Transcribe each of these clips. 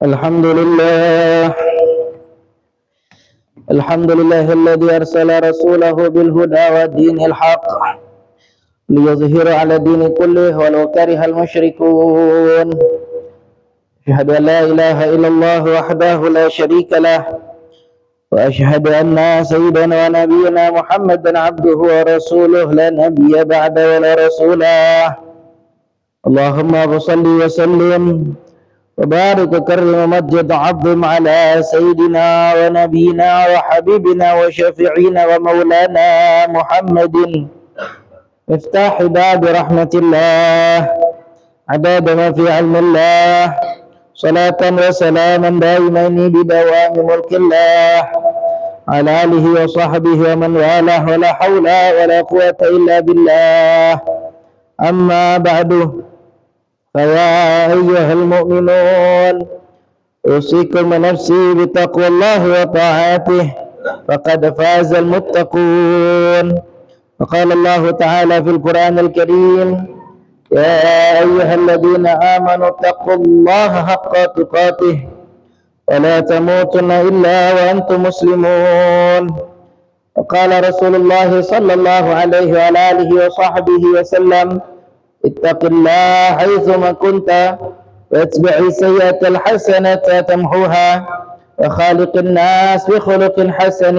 الحمد لله الذي أرسل رسوله بالهدى والدين الحق ليظهر على الدين كله ولو كره المشركون. أشهد أن لا إله إلا الله وحده لا شريك له، وأشهد أن سيدنا ونبينا محمدا عبده ورسوله لا نبي بعد ولا رسولا. اللهم صل وسلم وبارك وكرم ومجد عظم على سيدنا ونبينا وحبيبنا وشفيعنا ومولانا محمد مفتاح باب رحمة الله عداد ما في علم الله، صلاة وسلاما دائمين بدوام ملك الله على آله وصحبه ومن والاه، ولا حول ولا قوة إلا بالله. أما بعد، فيا أيها المؤمنون، أوصيكم ونفسي بتقوى الله وطاعته، فقد فاز المتقون. وقال الله تعالى في القرآن الكريم: يا أيها الذين آمنوا اتقوا الله حق تقاته ولا تموتن إلا وأنتم مسلمون. وقال رسول الله صلى الله عليه وعلى آله وصحبه وسلم: اتق الله حيثما كنت واتبع السيئة الحسنة تمحوها وخالق الناس بخلق حسن.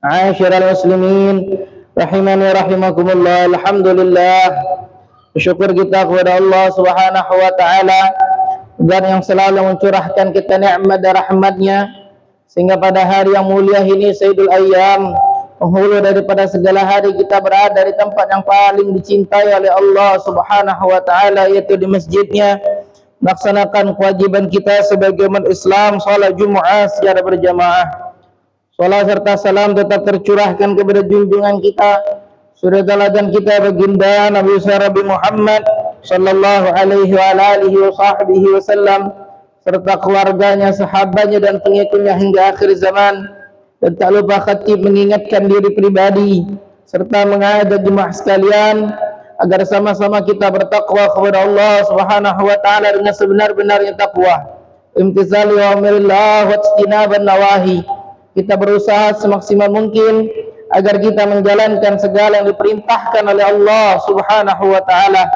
عاشر المسلمين rahimani rahimakumullah. Alhamdulillah, bersyukur kita kepada Allah Subhanahu wa taala dan yang selalu mencurahkan kita nikmat dan rahmat-Nya, sehingga pada hari yang mulia ini, Sayyidul Ayyam, penghulu daripada segala hari, kita berada di tempat yang paling dicintai oleh Allah Subhanahu wa taala, yaitu di masjidnya, melaksanakan kewajiban kita sebagai umat Islam, salat Jumat secara berjamaah. Salat serta salam tetap tercurahkan kepada junjungan kita, suri teladan kita, baginda Nabi Nabi Muhammad sallallahu alaihi wa alihi wasallam, serta keluarganya, sahabatnya dan pengikutnya hingga akhir zaman. Dan tak lupa khatib mengingatkan diri pribadi serta mengajak jemaah sekalian agar sama-sama kita bertakwa kepada Allah Subhanahu wa taala dengan sebenar-benarnya takwa. Imtithali awamirillah wa ijtinaban nawahi. Kita berusaha semaksimal mungkin agar kita menjalankan segala yang diperintahkan oleh Allah Subhanahu wa taala,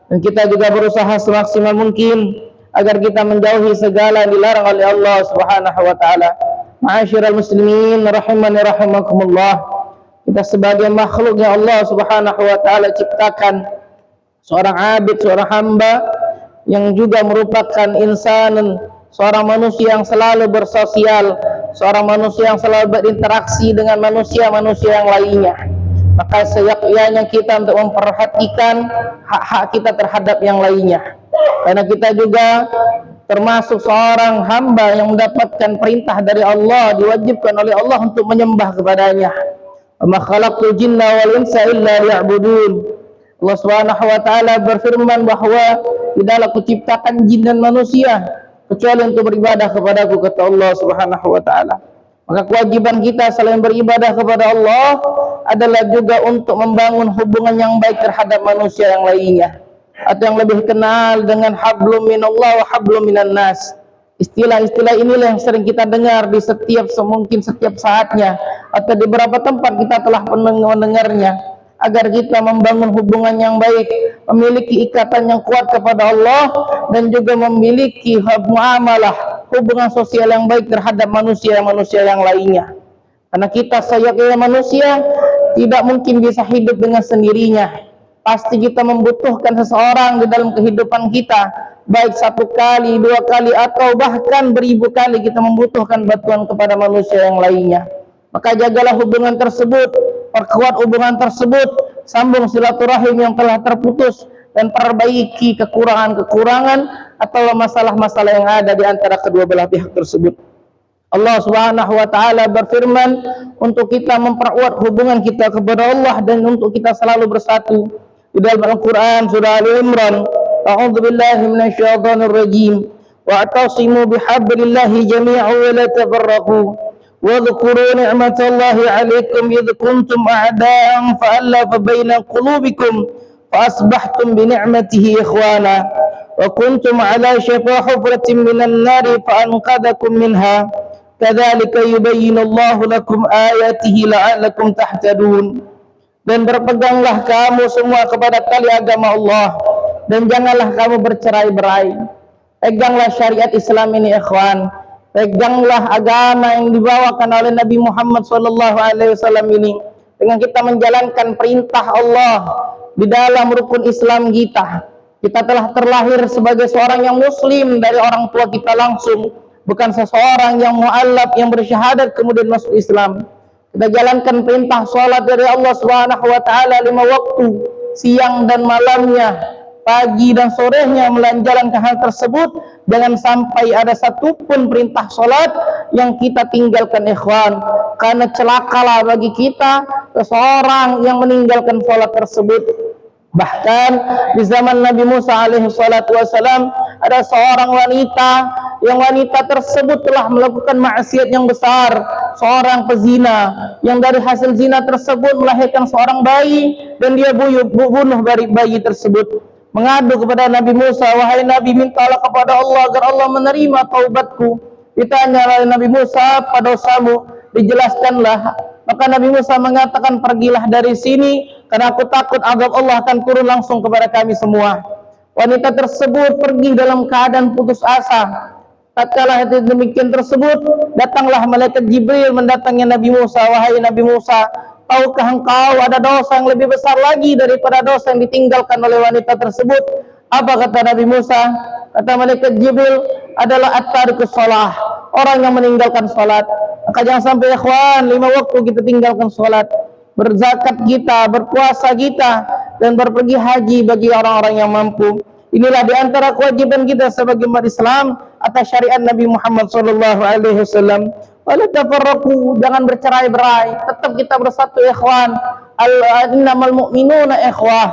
dan kita juga berusaha semaksimal mungkin agar kita menjauhi segala yang dilarang oleh Allah Subhanahu wa taala. Ma'asyiral muslimin rahimani rahimakumullah, kita sebagai makhluk yang Allah Subhanahu wa taala ciptakan, seorang abid, seorang hamba yang juga merupakan insan, seorang manusia yang selalu bersosial, seorang manusia yang selalu berinteraksi dengan manusia-manusia yang lainnya. Maka seyaknya kita untuk memperhatikan hak-hak kita terhadap yang lainnya, karena kita juga termasuk seorang hamba yang mendapatkan perintah dari Allah, diwajibkan oleh Allah untuk menyembah kepadanya. Wa ma khalaqtul jinna wal insa illa liya'budun. Allah Subhanahu wa taala berfirman bahwa tidaklah kuciptakan jin dan manusia kecuali untuk beribadah kepadaku, kata Allah Subhanahu wa taala. Maka kewajiban kita selain beribadah kepada Allah adalah juga untuk membangun hubungan yang baik terhadap manusia yang lainnya, atau yang lebih kenal dengan hablum minallah wa hablum minan nas. Istilah-istilah inilah yang sering kita dengar di setiap saatnya, atau di beberapa tempat kita telah mendengarnya. Agar kita membangun hubungan yang baik, memiliki ikatan yang kuat kepada Allah, dan juga memiliki muamalah, hubungan sosial yang baik terhadap manusia yang lainnya. Karena kita sayangnya manusia tidak mungkin bisa hidup dengan sendirinya. Pasti kita membutuhkan seseorang di dalam kehidupan kita, baik satu kali, dua kali, atau bahkan beribu kali kita membutuhkan bantuan kepada manusia yang lainnya. Maka jagalah hubungan tersebut, perkuat hubungan tersebut, sambung silaturahim yang telah terputus, dan perbaiki kekurangan-kekurangan atau masalah-masalah yang ada di antara kedua belah pihak tersebut. Allah Subhanahu wa taala berfirman untuk kita mempererat hubungan kita kepada Allah dan untuk kita selalu bersatu di dalam Al-Qur'an surah Ali Imran. A'udzubillahi minasyaitonir rajim. Wa'tasimu bihablillahi jami'an wa la tafarraqu. واذكروا نعمة الله عليكم إذ كنتم أعداء فألف بين قلوبكم فأصبحتم بنعمته إخوانا wa kuntum ala syafa hufratin minan nari fa anqadhakum minha kadzalika yubayyinu Allahu lakum ayatihi la'allakum tahtadun. Dan berpeganglah kamu semua kepada tali agama Allah, dan janganlah kamu bercerai-berai. Peganglah syariat Islam ini ikhwan, peganglah agama yang dibawakan oleh Nabi Muhammad SAW ini, dengan kita menjalankan perintah Allah di dalam rukun Islam kita. Kita telah terlahir sebagai seorang yang muslim dari orang tua kita langsung, bukan seseorang yang mu'allaf yang bersyahadat kemudian masuk Islam. Kita jalankan perintah salat dari Allah Subhanahu wa taala 5 waktu, siang dan malamnya, pagi dan sorenya menjalankan hal tersebut. Jangan sampai ada satupun perintah salat yang kita tinggalkan ikhwan, karena celakalah bagi kita seseorang yang meninggalkan salat tersebut. Bahkan di zaman Nabi Musa alaihi salatu wasalam, ada seorang wanita yang wanita tersebut telah melakukan maksiat yang besar, seorang pezina yang dari hasil zina tersebut melahirkan seorang bayi, dan dia bunuh bayi tersebut. Mengadu kepada Nabi Musa, wahai Nabi, mintalah kepada Allah agar Allah menerima taubatku. Ditanya oleh Nabi Musa, apa dosamu? Dijelaskanlah. Maka Nabi Musa mengatakan, pergilah dari sini, karena aku takut azab Allah akan turun langsung kepada kami semua. Wanita tersebut pergi dalam keadaan putus asa. Tatkala demikian tersebut, datanglah malaikat Jibril mendatangi Nabi Musa. Wahai Nabi Musa, tahukah engkau ada dosa yang lebih besar lagi daripada dosa yang ditinggalkan oleh wanita tersebut? Apa kata Nabi Musa? Kata malaikat Jibril, adalah at-tarikus shalah, orang yang meninggalkan salat. Maka jangan sampai ikhwan 5 waktu kita tinggalkan salat, berzakat kita, berpuasa kita, dan berpergi haji bagi orang-orang yang mampu. Inilah diantara kewajiban kita sebagai umat Islam atas syariat Nabi Muhammad SAW. Wala tafarraqu, jangan bercerai-berai, tetap kita bersatu ikhwan. Innamal mu'minuna ikhwah.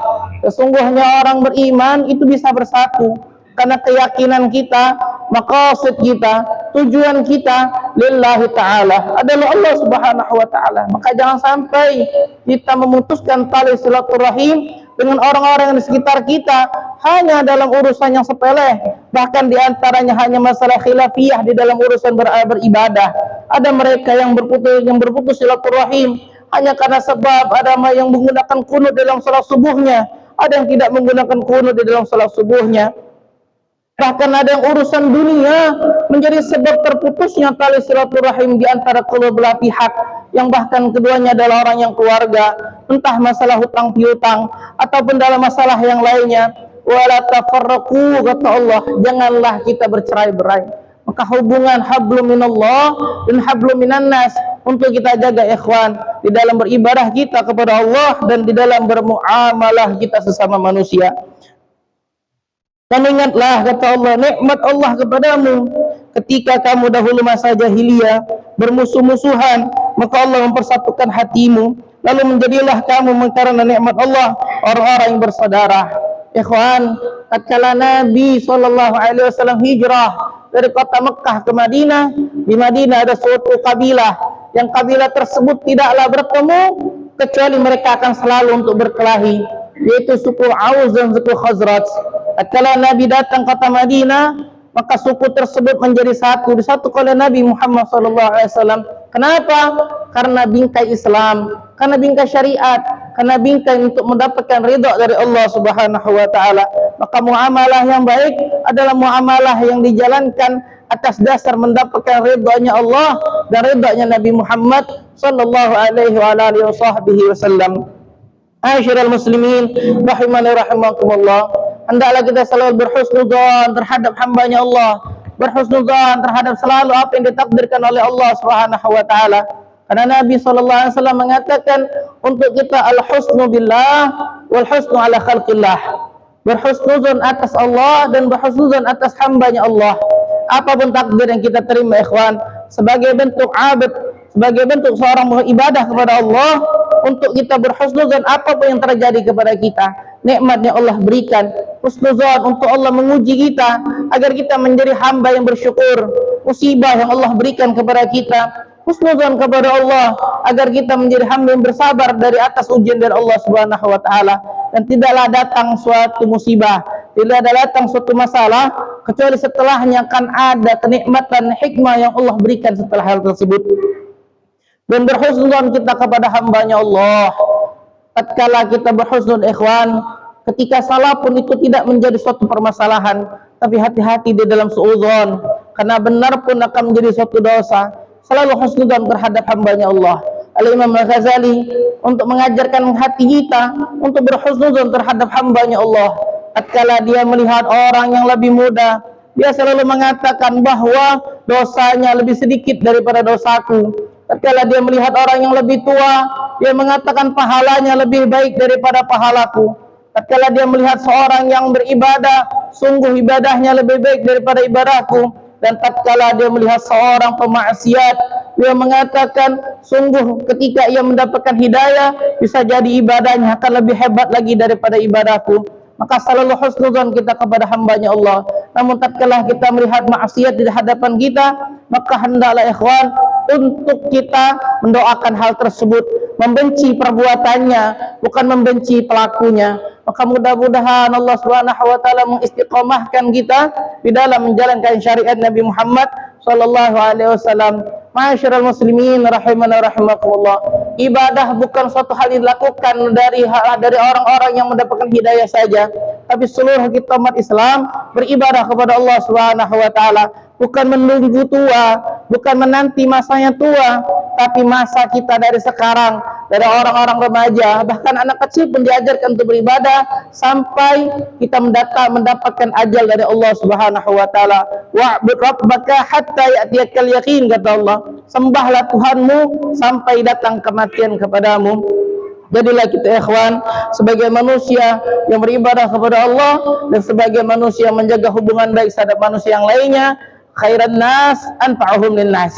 Sesungguhnya orang beriman itu bisa bersatu karena keyakinan kita, maqasid kita, tujuan kita lillahi ta'ala adalah Allah Subhanahu wa ta'ala. Maka jangan sampai kita memutuskan tali silaturahim dengan orang-orang yang di sekitar kita hanya dalam urusan yang sepele, bahkan diantaranya hanya masalah khilafiyah di dalam urusan beribadah. Ada mereka yang berputus silaturahim hanya karena sebab ada yang menggunakan kunut dalam salat subuhnya, ada yang tidak menggunakan kunut di dalam salat subuhnya. Bahkan ada yang urusan dunia menjadi sebab terputusnya tali silaturahim di antara kedua belah pihak, yang bahkan keduanya adalah orang yang keluarga, entah masalah hutang piutang ataupun dalam masalah yang lainnya. Wala tafarraqu, kata Allah, janganlah kita bercerai-berai. Maka hubungan hablum minallah dan hablum minan nas untuk kita jaga ikhwan di dalam beribadah kita kepada Allah dan di dalam bermuamalah kita sesama manusia. Dan ingatlah, kata Allah, nikmat Allah kepadamu ketika kamu dahulu masa jahiliyah bermusuh-musuhan, maka Allah mempersatukan hatimu, lalu menjadilah kamu karena nikmat Allah orang-orang yang bersaudara. Ikhwan, tatkala Nabi SAW hijrah dari kota Mekah ke Madinah, di Madinah ada suatu kabilah, yang kabilah tersebut tidaklah bertemu kecuali mereka akan selalu untuk berkelahi, yaitu suku Aus dan suku Khazraj. Tatkala Nabi datang kota Madinah, maka suku tersebut menjadi satu, disatukan oleh Nabi Muhammad SAW. Kenapa? Karena bingkai Islam, karena bingkai syariat, karena bingkai untuk mendapatkan ridha dari Allah Subhanahu wa taala. Maka muamalah yang baik adalah muamalah yang dijalankan atas dasar mendapatkan ridhanya Allah dan ridhanya Nabi Muhammad sallallahu alaihi wa alihi wasallam. Asyirul muslimin rahimani rahimakumullah. Hendaklah kita selalu berhusnudzon terhadap hambanya Allah, berhusnudzon terhadap selalu apa yang ditakdirkan oleh Allah Subhanahu wa taala. Karena Nabi SAW mengatakan untuk kita al-husnu billah wal husnu ala khalqillah. Berhusnudzon atas Allah dan berhusnudzon atas hambanya Allah. Apapun takdir yang kita terima ikhwan, sebagai bentuk abad, sebagai bentuk seorang beribadah kepada Allah, untuk kita berhusnudzon apapun yang terjadi kepada kita, nikmatnya Allah berikan. Husnudzon untuk Allah menguji kita agar kita menjadi hamba yang bersyukur. Musibah yang Allah berikan kepada kita, husnudzon kepada Allah agar kita menjadi hamba yang bersabar dari atas ujian dari Allah Subhanahu wa taala. Dan tidaklah datang suatu musibah Tidak ada datang suatu masalah kecuali setelahnya akan ada kenikmatan hikmah yang Allah berikan setelah hal tersebut. Dan berhusnuzon kita kepada hambanya Allah. Tatkala kita berhusnuzon ikhwan, ketika salah pun itu tidak menjadi suatu permasalahan, tapi hati-hati di dalam suudzon, karena benar pun akan menjadi suatu dosa. Selalu husnuzon terhadap hambanya Allah. Al-Imam Al-Ghazali untuk mengajarkan hati kita untuk berhusnuzon terhadap hambanya Allah. Tatkala dia melihat orang yang lebih muda, dia selalu mengatakan bahwa dosanya lebih sedikit daripada dosaku. Tatkala dia melihat orang yang lebih tua, dia mengatakan pahalanya lebih baik daripada pahalaku. Tatkala dia melihat seorang yang beribadah, sungguh ibadahnya lebih baik daripada ibadahku. Dan tatkala dia melihat seorang pemaksiat, dia mengatakan sungguh ketika ia mendapatkan hidayah, bisa jadi ibadahnya akan lebih hebat lagi daripada ibadahku. Maka selalu husnuzon kita kepada hambanya Allah. Namun tatkala kita melihat maksiat di hadapan kita, maka hendaklah ikhwan untuk kita mendoakan hal tersebut, membenci perbuatannya, bukan membenci pelakunya. Maka mudah-mudahan Allah Subhanahu wa taala mengistiqomahkan kita di dalam menjalankan syariat Nabi Muhammad sallallahu alaihi wasallam. Ma'asyiral muslimin rahimana rahimakumullah. Ibadah bukan suatu hal yang dilakukan dari orang-orang yang mendapatkan hidayah saja, tapi seluruh kita umat Islam beribadah kepada Allah Subhanahu wa taala, bukan menunggu tua, bukan menanti masanya tua, tapi masa kita dari sekarang, dari orang-orang remaja, bahkan anak kecil pun diajarkan untuk beribadah sampai kita mendapatkan ajal dari Allah Subhanahu wa taala. Wa'bud rabbaka hatta ya'tiyakal yaqin, kata Allah. Sembahlah Tuhanmu sampai datang kematian kepadamu. Jadilah kita ikhwan sebagai manusia yang beribadah kepada Allah dan sebagai manusia yang menjaga hubungan baik terhadap manusia yang lainnya. Khairan nas anfa'uhum linnas.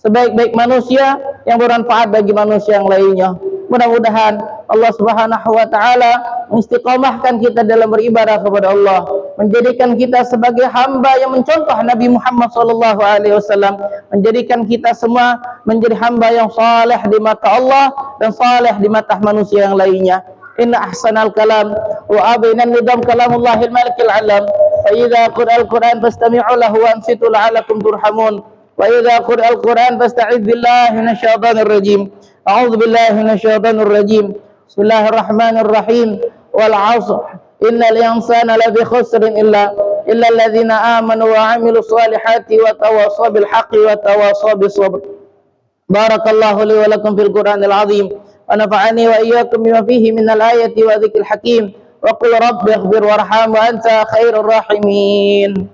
Sebaik-baik manusia yang bermanfaat bagi manusia yang lainnya. Mudah-mudahan Allah Subhanahu wa taala mengistiqomahkan kita dalam beribadah kepada Allah, menjadikan kita sebagai hamba yang mencontoh Nabi Muhammad sallallahu alaihi wasallam, menjadikan kita semua menjadi hamba yang saleh di mata Allah dan saleh di mata manusia yang lainnya. Inna ahsanal kalam wa abinan nidam kalamullahil malikil alam. Fa idza qira'al Qur'an fastami'u lahu wa ansitu la'allakum turhamun. Wa idza qira'al Qur'an fasta'idz billahi minasyaitonir rajim. A'udzu billahi minasyaitonir rajim. Bismillahirrahmanirrahim. Wal 'ashr. Innal insana lafi khusrin illa alladzina amanu wa 'amilus solihati wa tawassaw bil haqqi wa tawassaw bis sabr. Barakallahu li wa lakum fil Qur'anil 'azim. Wa nafa'ani wa iyyakum bima fihi minal ayati wa dzikril hakim. Wa qul rabbi ighfir warham wa anta khairur rahimin.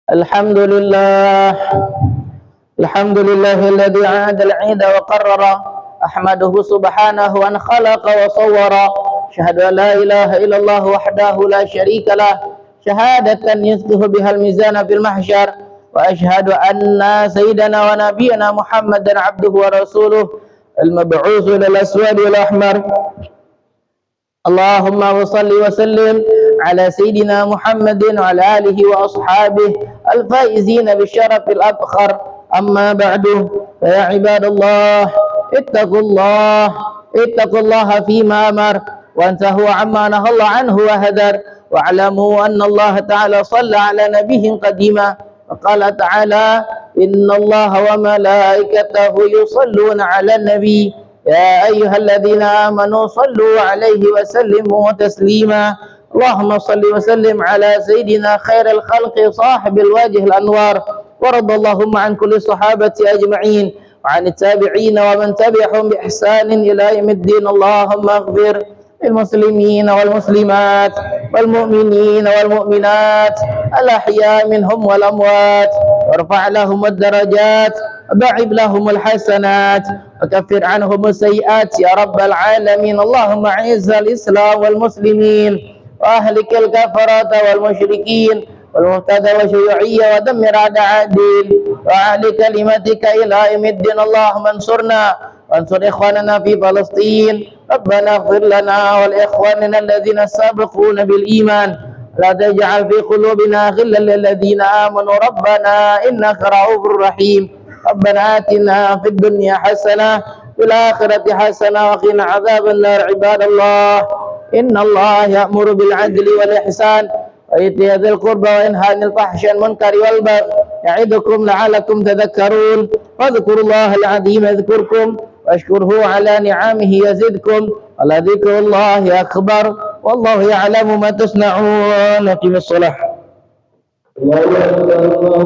Alhamdulillah. Alhamdulillahilladzi 'ada al-'ida wa qarrara. Ahmaduhu subhanahu an khalaqa wa sawwara. Syahadu an la ilaha illallah wahdahu la syarika lah. Syahadatan yuzkihu bihal mizana fil mahsyar. Wa ashhadu anna sayyidana wa nabiyana Muhammadan abduhu wa rasuluh al-mab'utsu lil aswadi wal ahmar. Allahumma salli wa sallim ala sayyidina Muhammadin wa ala alihi wa ashabihi al-faizina bi syarafil abkhar. Amma ba'du, ya ibadallah, ittaqullaha fima amar wa antahu amma nahallahu anhu wa hadar. واعلموا أن الله تعالى صلى على نبيه قديما وقال تعالى إن الله وملائكته يصلون على النبي يا أيها الذين آمنوا صلوا عليه وسلموا تسليما اللهم صل وسلم على سيدنا خير الخلق صاحب الوجه الأنوار وارض اللهم عن كل الصحابة أجمعين وعن التابعين ومن تبعهم بإحسان إلى يوم الدين اللهم اغفر المسلمين والمسلمات والمؤمنين والمؤمنات الأحياء منهم والأموات وارفع لهم الدرجات وضاعف لهم الحسنات وكفر عنهم السيئات يا رب العالمين اللهم أعز الإسلام والمسلمين وأهلك الكفرة والمشركين والمبتدع والشيوعية ودمر أعداء الدين وأعلي كلمتك إلى يوم الدين اللهم انصرنا وانصر إخواننا في فلسطين ربنا اغفر لنا ولإخواننا الذين سبقونا بالإيمان لا تجعل في قلوبنا غلا للذين آمنوا ربنا إنك رؤوف رحيم ربنا آتنا في الدنيا حسنة في الآخرة حسنة وقنا عذاب النار عباد الله إن الله يأمر بالعدل والإحسان وإيتاء ذي القربى وينهى عن الفحشاء والمنكر والبغي يعظكم لعلكم تذكرون واذكروا الله العظيم يذكركم واشكره على نعمه يزدكم ولذكر الله أكبر والله يعلم ما تصنعون. أقم الصلاة.